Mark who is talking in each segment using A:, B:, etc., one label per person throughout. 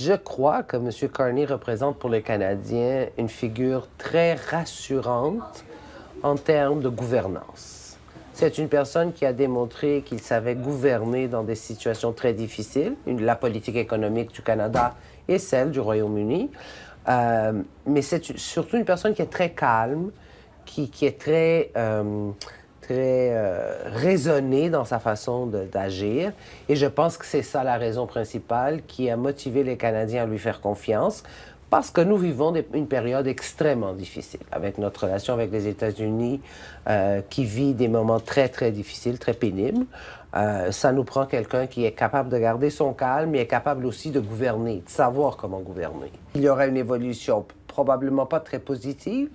A: Je crois que M. Carney représente pour les Canadiens une figure très rassurante en termes de gouvernance. C'est une personne qui a démontré qu'il savait gouverner dans des situations très difficiles, la politique économique du Canada et celle du Royaume-Uni. Mais c'est surtout une personne qui est très calme, qui est très raisonnée dans sa façon d'agir. Et je pense que c'est ça la raison principale qui a motivé les Canadiens à lui faire confiance, parce que nous vivons une période extrêmement difficile, avec notre relation avec les États-Unis qui vit des moments très, très difficiles, très pénibles. Ça nous prend quelqu'un qui est capable de garder son calme, mais est capable aussi de gouverner, de savoir comment gouverner. Il y aura une évolution probablement pas très positive,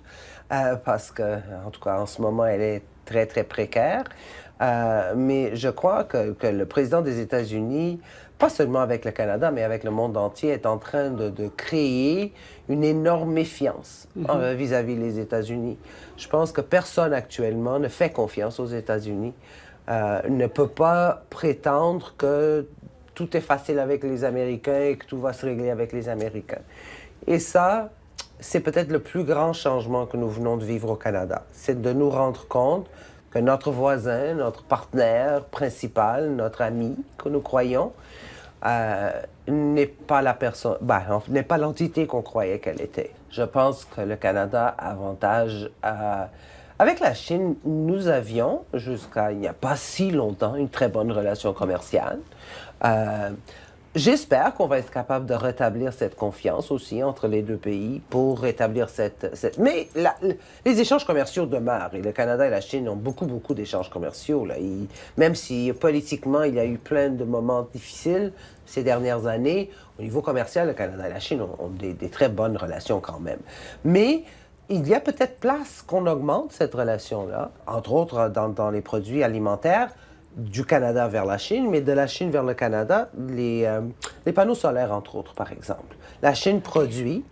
A: parce que, en tout cas, en ce moment, elle est très, très précaire. Mais je crois que le président des États-Unis, pas seulement avec le Canada, mais avec le monde entier, est en train de créer une énorme méfiance vis-à-vis des États-Unis. Je pense que personne actuellement ne fait confiance aux États-Unis, ne peut pas prétendre que tout est facile avec les Américains et que tout va se régler avec les Américains. Et ça, c'est peut-être le plus grand changement que nous venons de vivre au Canada. C'est de nous rendre compte que notre voisin, notre partenaire principal, notre ami que nous croyons, n'est pas la personne, n'est pas l'entité qu'on croyait qu'elle était. Je pense que le Canada a avantage avec la Chine, nous avions, jusqu'à il n'y a pas si longtemps, une très bonne relation commerciale. J'espère qu'on va être capable de rétablir cette confiance aussi entre les deux pays pour rétablir Mais les échanges commerciaux demeurent. Et le Canada et la Chine ont beaucoup, beaucoup d'échanges commerciaux. Là. Même si politiquement, il y a eu plein de moments difficiles ces dernières années, au niveau commercial, le Canada et la Chine ont des très bonnes relations quand même. Mais il y a peut-être place qu'on augmente cette relation-là, entre autres dans les produits alimentaires, du Canada vers la Chine, mais de la Chine vers le Canada, les panneaux solaires, entre autres, par exemple. La Chine produit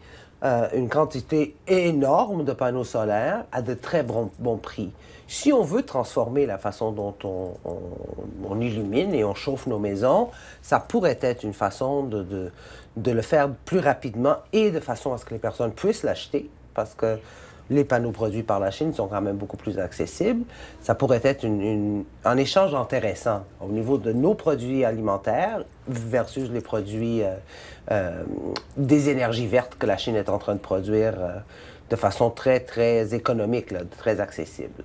A: une quantité énorme de panneaux solaires à de très bons prix. Si on veut transformer la façon dont on illumine et on chauffe nos maisons, ça pourrait être une façon de le faire plus rapidement et de façon à ce que les personnes puissent l'acheter, parce que les panneaux produits par la Chine sont quand même beaucoup plus accessibles. Ça pourrait être un échange intéressant au niveau de nos produits alimentaires versus les produits des énergies vertes que la Chine est en train de produire de façon très, très économique, là, très accessible.